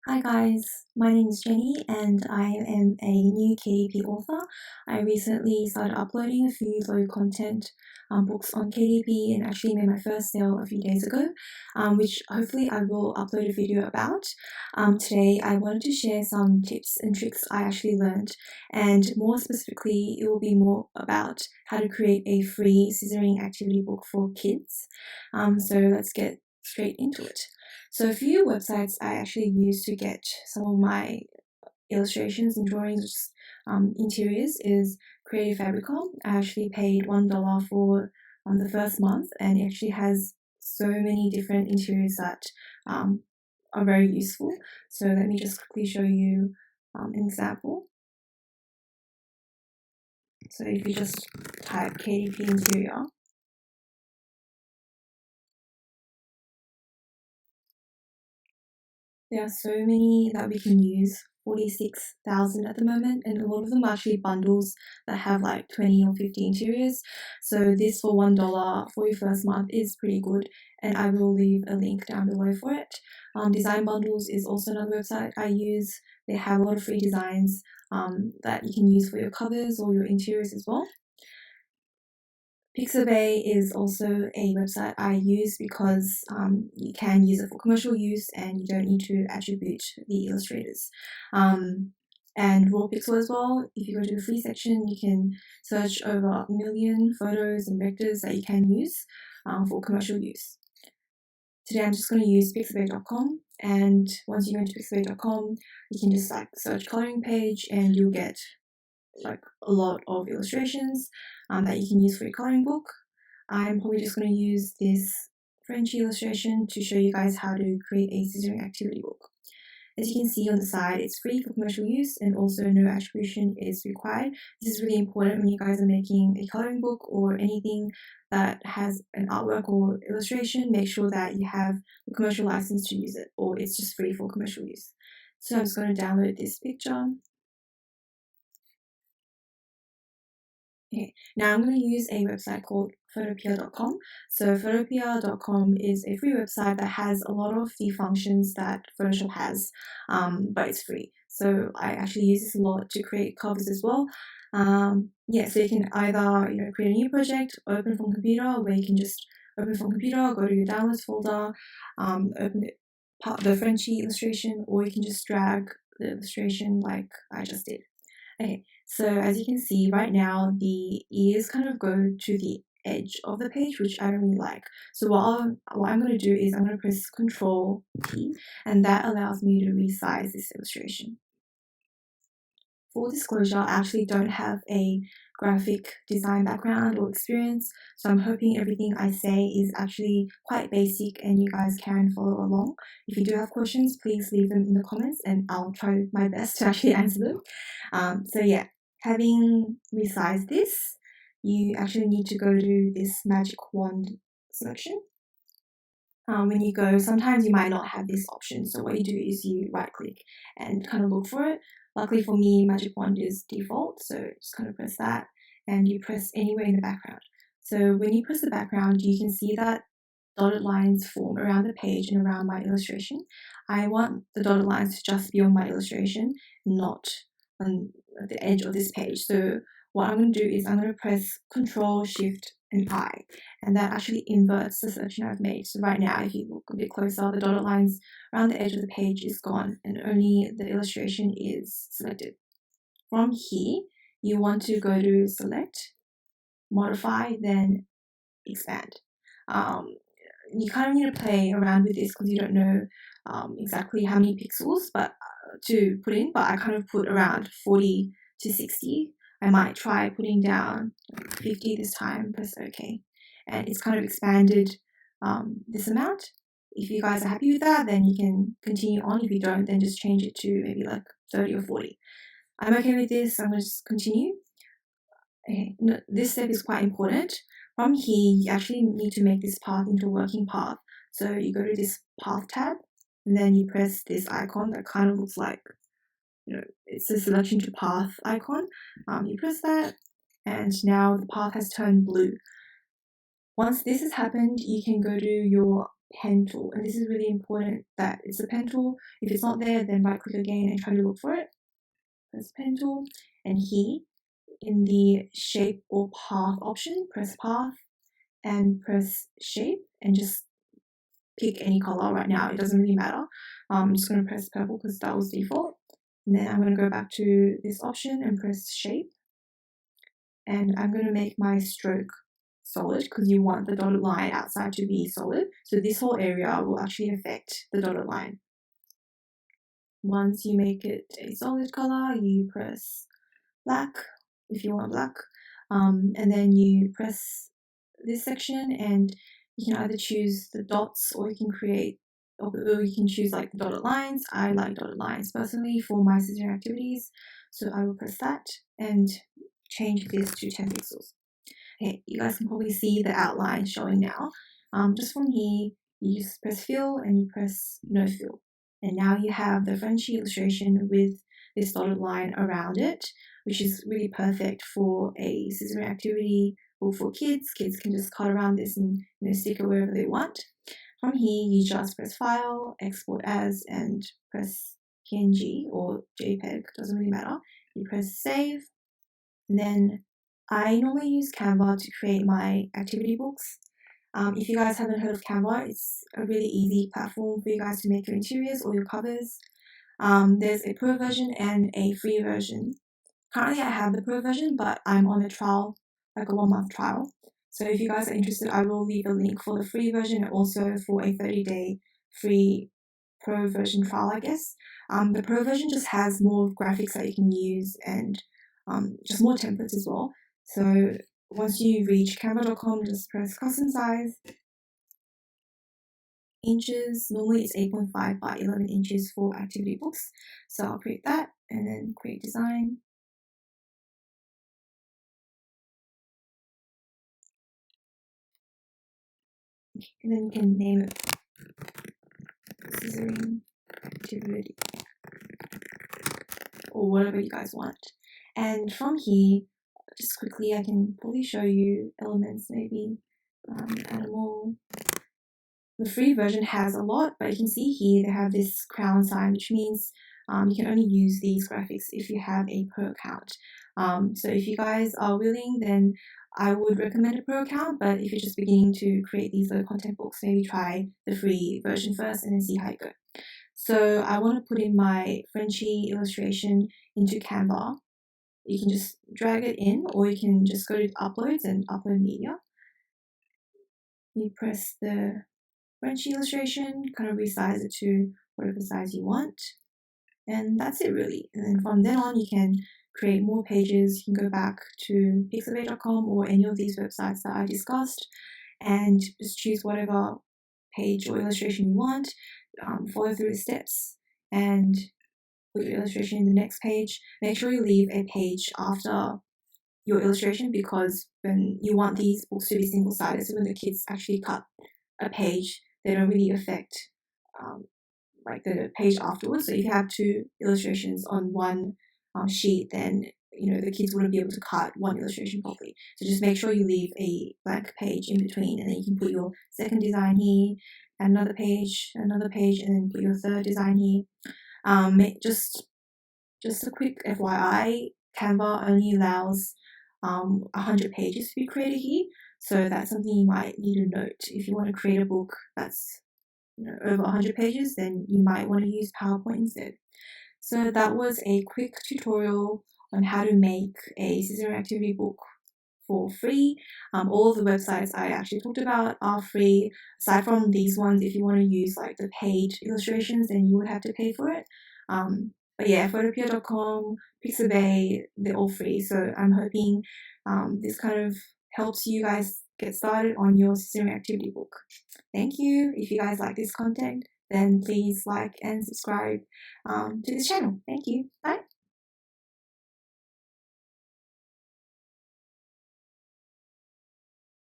Hi guys, my name is Jenny and I am a new KDP author. I recently started uploading a few low content books on KDP and actually made my first sale a few days ago, which hopefully I will upload a video about. Today I wanted to share some tips and tricks I actually learned, and more specifically it will be more about how to create a free scissoring activity book for kids. So let's get straight into it. So a few websites I actually use to get some of my illustrations and drawings, interiors, is Creative Fabricom. I actually paid $1 for the first month, and it actually has so many different interiors that are very useful. So let me just quickly show you an example. So if you just type KDP Interior, there are so many that we can use, 46,000 at the moment, and a lot of them are actually bundles that have like 20 or 50 interiors. So this for $1 for your first month is pretty good, and I will leave a link down below for it. Design Bundles is also another website I use. They have a lot of free designs that you can use for your covers or your interiors as well. Pixabay is also a website I use because you can use it for commercial use and you don't need to attribute the illustrators. And Raw Pixel as well. If you go to the free section, you can search over 1 million photos and vectors that you can use for commercial use. Today I'm just going to use pixabay.com, and once you go into pixabay.com, you can just like search coloring page and you'll get like a lot of illustrations that you can use for your coloring book. I'm probably just going to use this French illustration to show you guys how to create a scissoring activity book. As you can see on the side, it's free for commercial use and also no attribution is required. This is really important when you guys are making a coloring book or anything that has an artwork or illustration. Make sure that you have a commercial license to use it, or it's just free for commercial use. So I'm just going to download this picture. Okay, now I'm going to use a website called Photopia.com. So Photopia.com is a free website that has a lot of the functions that Photoshop has, but it's free. So I actually use this a lot to create covers as well. So you can either create a new project, open from computer, where you can just open from computer, go to your downloads folder, open the Frenchy illustration, or you can just drag the illustration like I just did. Okay, so as you can see right now, the ears kind of go to the edge of the page, which I don't really like. So what I'm going to do is I'm going to press Control T, and that allows me to resize this illustration. Full disclosure, I actually don't have a graphic design background or experience, so I'm hoping everything I say is actually quite basic and you guys can follow along. If you do have questions, please leave them in the comments and I'll try my best to actually answer them. Having resized this, you actually need to go to this magic wand selection. When you go, sometimes you might not have this option, so what you do is you right click and kind of look for it. Luckily for me, magic wand is default, so just kind of press that and you press anywhere in the background. So when you press the background, you can see that dotted lines form around the page and around my illustration. I want the dotted lines to just be on my illustration, not on the edge of this page. So what I'm going to do is I'm going to press Control, Shift, and I, and that actually inverts the selection I've made. So right now, if you look a bit closer, the dotted lines around the edge of the page is gone, and only the illustration is selected. From here, you want to go to Select, Modify, then Expand. You kind of need to play around with this because you don't know exactly how many pixels to put in, but I kind of put around 40 to 60. I might try putting down 50 this time, press OK. And it's kind of expanded this amount. If you guys are happy with that, then you can continue on. If you don't, then just change it to maybe like 30 or 40. I'm okay with this. I'm going to just continue. Okay, this step is quite important. From here, you actually need to make this path into a working path. So you go to this path tab, and then you press this icon that kind of looks like, it's a selection to path icon. You press that, and now the path has turned blue. Once this has happened, you can go to your pen tool, and this is really important that it's a pen tool. If it's not there, then right click again and try to look for it. Press pen tool, and here in the shape or path option, press path and press shape, and just pick any color right now. It doesn't really matter. I'm just going to press purple because that was default. And then I'm going to go back to this option and press shape. And I'm going to make my stroke solid because you want the dotted line outside to be solid. So this whole area will actually affect the dotted line. Once you make it a solid color, you press black if you want black. And then you press this section, and you can either choose the dots, or you can create, or you can choose like the dotted lines. I like dotted lines personally for my scissoring activities, so I will press that and change this to 10 pixels. Okay, you guys can probably see the outline showing now. Just from here, you just press fill and you press no fill, and now you have the Frenchy illustration with this dotted line around it, which is really perfect for a scissoring activity or for kids. Kids can just cut around this and stick it wherever they want. From here, you just press File, Export As, and press PNG or JPEG, doesn't really matter. You press Save, and then I normally use Canva to create my activity books. If you guys haven't heard of Canva, it's a really easy platform for you guys to make your interiors or your covers. There's a pro version and a free version. Currently I have the pro version, but I'm on a trial, like a 1-month trial. So if you guys are interested, I will leave a link for the free version and also for a 30-day free pro version trial, I guess. The pro version just has more graphics that you can use and just more templates as well. So once you reach canva.com, just press custom size, inches. Normally it's 8.5 by 11 inches for activity books. So I'll create that and then create design. And then you can name it Scissoring Activity or whatever you guys want. And from here, just quickly, I can probably show you elements, maybe animal. The free version has a lot, but you can see here they have this crown sign, which means you can only use these graphics if you have a pro account. So if you guys are willing, then I would recommend a pro account, but if you're just beginning to create these low content books, maybe try the free version first and then see how you go. So I want to put in my Frenchy illustration into Canva. You can just drag it in, or you can just go to uploads and upload media. You press the Frenchy illustration, kind of resize it to whatever size you want. And that's it really. And then from then on, you can create more pages. You can go back to Pixabay.com or any of these websites that I discussed and just choose whatever page or illustration you want, follow through the steps and put your illustration in the next page. Make sure you leave a page after your illustration, because when you want these books to be single-sided, so when the kids actually cut a page, they don't really affect like the page afterwards. So if you have 2 illustrations on one sheet, then the kids wouldn't be able to cut one illustration properly. So just make sure you leave a blank page in between, and then you can put your second design here, another page, and then put your third design here. Just a quick FYI, Canva only allows 100 pages to be created here, so that's something you might need to note. If you want to create a book that's over 100 pages, then you might want to use PowerPoint instead. So that was a quick tutorial on how to make a scissoring activity book for free. All of the websites I actually talked about are free, aside from these ones. If you want to use like the paid illustrations, then you would have to pay for it. But yeah, Photopia.com, Pixabay, they're all free. So I'm hoping this kind of helps you guys get started on your scissoring activity book. Thank you. If you guys like this content, then please like and subscribe to this channel. Thank you. Bye.